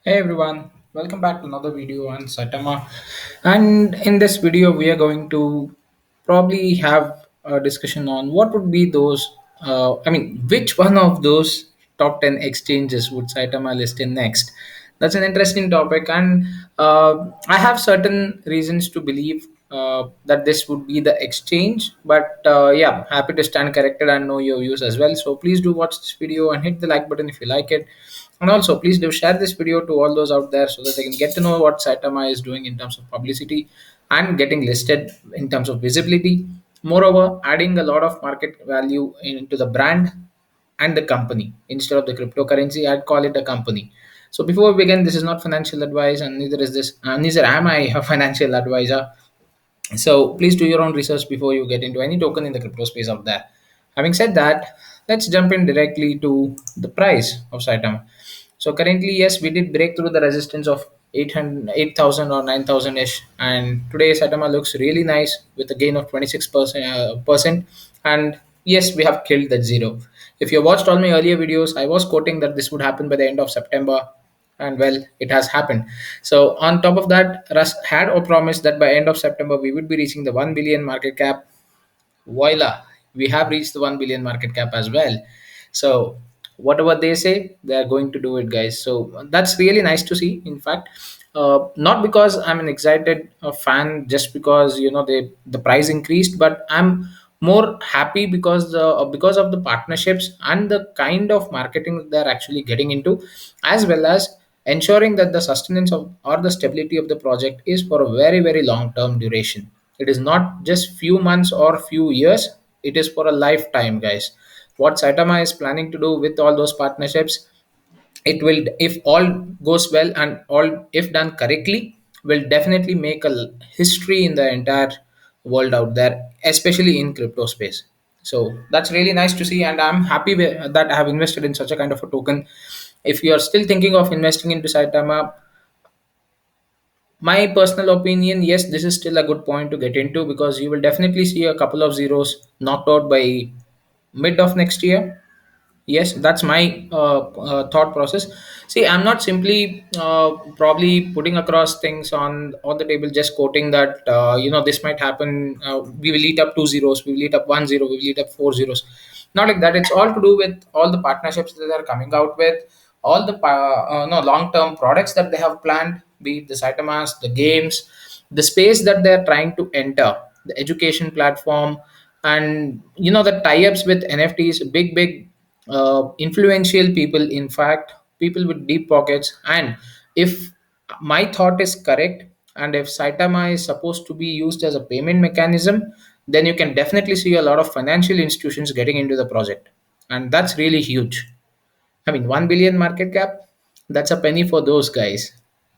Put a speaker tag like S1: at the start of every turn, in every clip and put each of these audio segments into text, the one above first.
S1: Hey everyone, welcome back to another video on Saitama. And in this video, we are going to probably have a discussion on what would be those, which one of those top 10 exchanges would Saitama list in next? That's an interesting topic, and I have certain reasons to believe that this would be the exchange. But yeah, happy to stand corrected and know your views as well. So please do watch this video and hit the like button if you like it, and also, please do share this video to all those out there so that they can get to know what Saitama is doing in terms of publicity and getting listed in terms of visibility. Moreover, adding a lot of market value into the brand and the company instead of the cryptocurrency. I'd call it a company. So before we begin, this is not financial advice, and neither am I a financial advisor. So please do your own research before you get into any token in the crypto space out there. Having said that, let's jump in directly to the price of Saitama. So currently, yes, we did break through the resistance of 800, 8,000 or 9,000 ish, and today Saitama looks really nice with a gain of 26%. And yes, we have killed that zero. If you watched all my earlier videos, I was quoting that this would happen by the end of September, and well, it has happened. So on top of that, Russ had or promised that by end of September we would be reaching the 1 billion market cap. Voila, we have reached the 1 billion market cap as well. So whatever they say, they are going to do it, guys. So that's really nice to see. In fact, not because I'm an excited fan, just because the price increased, but I'm more happy because of the partnerships and the kind of marketing that they're actually getting into, as well as ensuring that the sustenance of or the stability of the project is for a very very long term duration. It is not just few months or few years, it is for a lifetime, guys. What Saitama is planning to do with all those partnerships, it will, if all goes well and all if done correctly, will definitely make a history in the entire world out there, especially in crypto space. So that's really nice to see, and I'm happy that I have invested in such a kind of a token. If you are still thinking of investing into Saitama, my personal opinion, yes, this is still a good point to get into, because you will definitely see a couple of zeros knocked out by mid of next year. Yes, that's my thought process. See, I'm not simply probably putting across things on the table, just quoting that this might happen. We will eat up two zeros, we will eat up one zero, we will eat up four zeros. Not like that. It's all to do with all the partnerships that they're coming out with, all the no long term products that they have planned, be it the Saitamas, the games, the space that they're trying to enter, the education platform, and the tie-ups with NFTs, big influential people, in fact people with deep pockets. And if my thought is correct, and if Saitama is supposed to be used as a payment mechanism, then you can definitely see a lot of financial institutions getting into the project, and that's really huge. I mean, 1 billion market cap, that's a penny for those guys.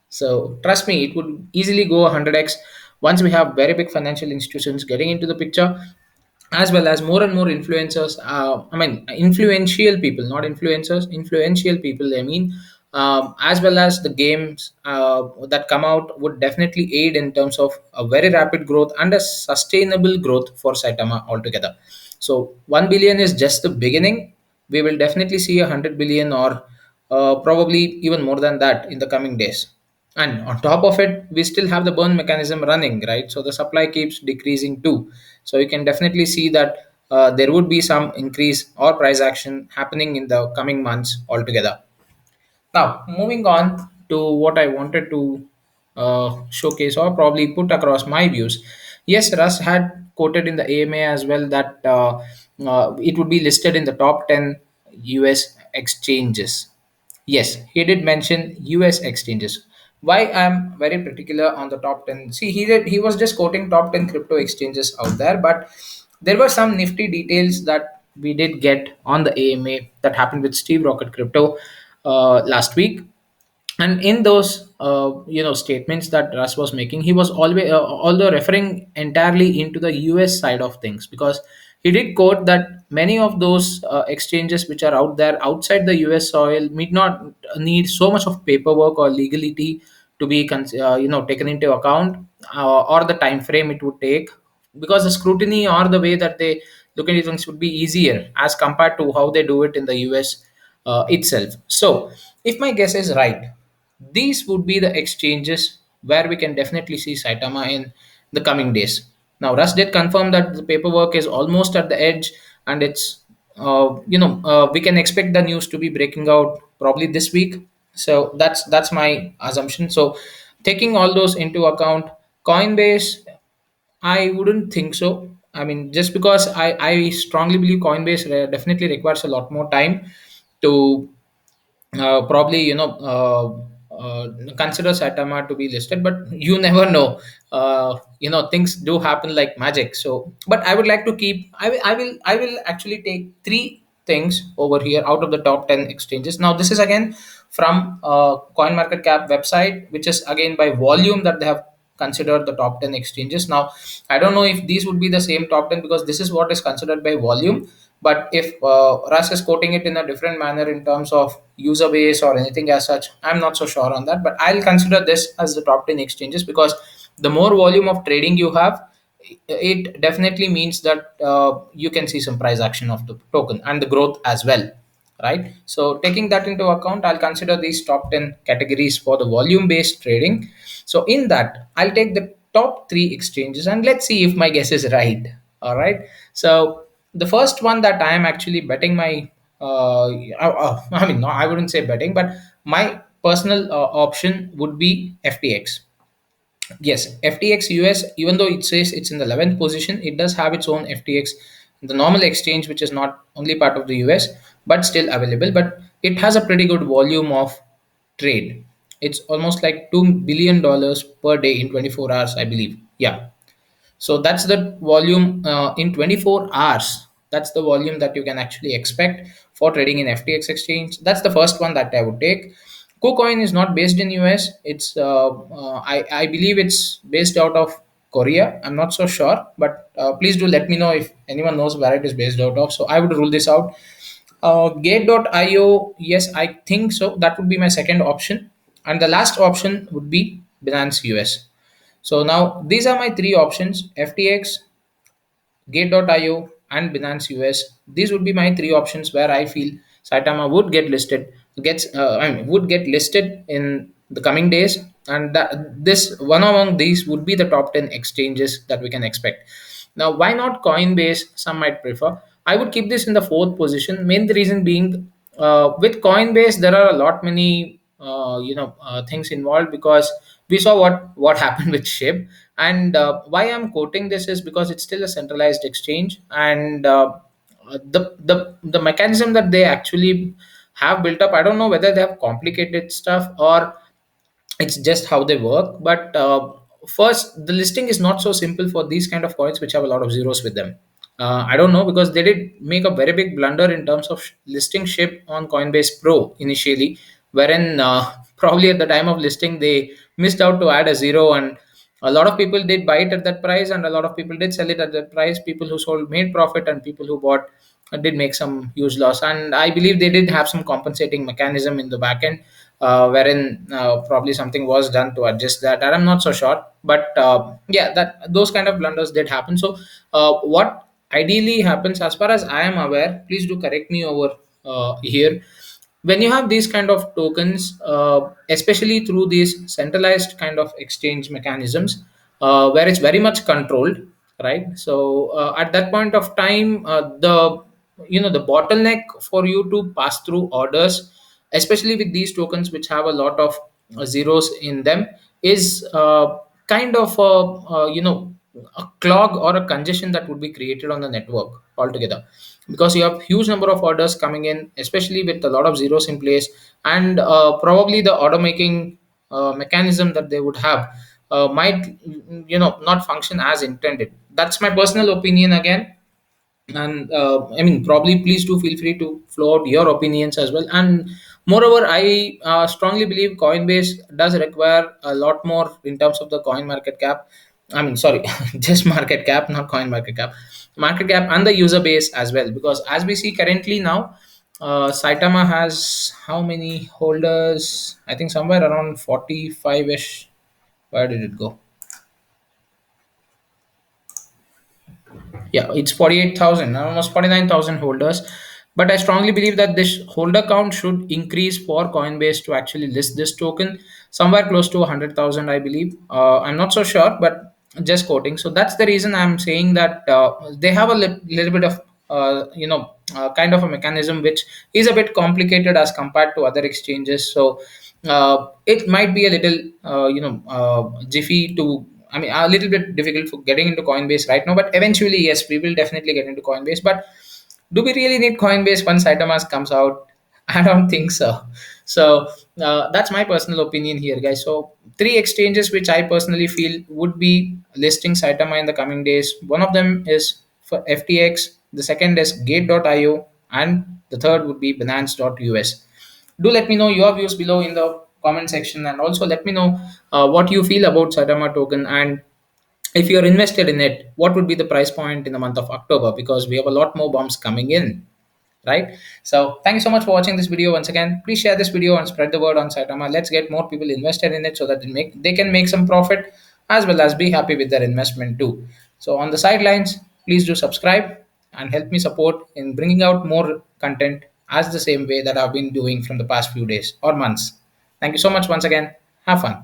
S1: So trust me, it would easily go 100x once we have very big financial institutions getting into the picture, as well as more and more influencers. Influential people, not influencers, influential people. I mean, as well as the games that come out would definitely aid in terms of a very rapid growth and a sustainable growth for Saitama altogether. So 1 billion is just the beginning. We will definitely see 100 billion, or probably even more than that in the coming days. And on top of it, we still have the burn mechanism running, right? So the supply keeps decreasing too. So you can definitely see that there would be some increase or price action happening in the coming months altogether. Now, moving on to what I wanted to showcase or probably put across my views. Yes, Russ had quoted in the AMA as well that it would be listed in the top 10 US exchanges. Yes, he did mention US exchanges. Why I'm very particular on the top 10. See, he was just quoting top 10 crypto exchanges out there, but there were some nifty details that we did get on the AMA that happened with Steve Rocket Crypto last week. And in those statements that Russ was making, he was always although referring entirely into the US side of things, because he did quote that many of those exchanges which are out there outside the US soil need not need so much of paperwork or legality to be taken into account, or the time frame it would take, because the scrutiny or the way that they look at things would be easier as compared to how they do it in the US itself. So if my guess is right, These would be the exchanges where we can definitely see Saitama in the coming days. Now, Russ did confirm that the paperwork is almost at the edge, and it's we can expect the news to be breaking out probably this week. So that's my assumption. So, taking all those into account, Coinbase, I wouldn't think so. I mean, just because I strongly believe Coinbase definitely requires a lot more time to probably consider Saitama to be listed, but you never know. Things do happen like magic. So, but I would like to keep. I will actually take three things over here out of the top 10 exchanges. Now, this is again from CoinMarketCap website, which is again by volume that they have considered the top 10 exchanges. Now, I don't know if these would be the same top 10 because this is what is considered by volume. But if Russ is quoting it in a different manner in terms of user base or anything as such, I'm not so sure on that. But I'll consider this as the top 10 exchanges because the more volume of trading you have, it definitely means that you can see some price action of the token and the growth as well, right? So taking that into account, I'll consider these top 10 categories for the volume based trading. So in that, I'll take the top three exchanges and let's see if my guess is right. All right. So the first one that I am actually betting my I mean, no, I wouldn't say betting, but my personal option would be FTX. Yes, FTX US, even though it says it's in the 11th position, it does have its own FTX, the normal exchange, which is not only part of the US, but still available. But it has a pretty good volume of trade. It's almost like $2 billion per day in 24 hours, I believe. Yeah, so that's the volume in 24 hours. That's the volume that you can actually expect for trading in FTX exchange. That's the first one that I would take. KuCoin is not based in US. It's I believe it's based out of Korea. I'm not so sure, but please do let me know if anyone knows where it is based out of. So I would rule this out. Gate.io, yes, I think so. That would be my second option. And the last option would be Binance US. So now these are my three options: FTX, Gate.io, and Binance US. These would be my three options where I feel Saitama would get listed, would get listed in the coming days, and this one among these would be the top 10 exchanges that we can expect. Now, why not Coinbase? Some might prefer. I would keep this in the fourth position. Main reason being, with Coinbase, there are a lot many things involved because we saw what happened with SHIB. And why I'm quoting this is because it's still a centralized exchange, and the mechanism that they actually have built up, I don't know whether they have complicated stuff or it's just how they work. But first, the listing is not so simple for these kind of coins which have a lot of zeros with them. I don't know because they did make a very big blunder in terms of listing SHIB on Coinbase Pro initially, wherein probably at the time of listing they missed out to add a zero, and a lot of people did buy it at that price and a lot of people did sell it at that price. People who sold made profit and people who bought did make some huge loss. And I believe they did have some compensating mechanism in the back end, wherein probably something was done to adjust that, and I'm not so sure. But yeah, that those kind of blunders did happen. So what ideally happens, as far as I am aware, please do correct me over here, when you have these kind of tokens, especially through these centralized kind of exchange mechanisms, where it's very much controlled, right? So at that point of time, the bottleneck for you to pass through orders, especially with these tokens which have a lot of zeros in them, is kind of a clog or a congestion that would be created on the network altogether, because you have huge number of orders coming in, especially with a lot of zeros in place. And probably the order making mechanism that they would have might not function as intended. That's my personal opinion again. And I mean, probably please do feel free to flow out your opinions as well. And moreover, I strongly believe Coinbase does require a lot more in terms of the coin market cap. I mean, sorry, just market cap, not coin market cap and the user base as well, because as we see currently now, Saitama has how many holders? I think somewhere around 45ish. Where did it go? Yeah, it's 48,000, almost 49,000 holders. But I strongly believe that this holder count should increase for Coinbase to actually list this token somewhere close to 100,000, I believe. I'm not so sure, but just quoting. So that's the reason I'm saying that they have a little bit of kind of a mechanism which is a bit complicated as compared to other exchanges. So it might be a little jiffy to, I mean, a little bit difficult for getting into Coinbase right now, but eventually, yes, we will definitely get into Coinbase. But do we really need Coinbase once Saitama's comes out? I don't think so. So that's my personal opinion here, guys. So three exchanges which I personally feel would be listing Saitama in the coming days. One of them is for FTX. The second is Gate.io, and the third would be Binance.us. Do let me know your views below in the comment section, and also let me know what you feel about Saitama token, and if you're invested in it, what would be the price point in the month of October, because we have a lot more bombs coming in, right? So thank you so much for watching this video. Once again, please share this video and spread the word on Saitama. Let's get more people invested in it so that they can make some profit as well as be happy with their investment too. So on the sidelines, please do subscribe and help me support in bringing out more content as the same way that I've been doing from the past few days or months. Thank you so much once again. Have fun.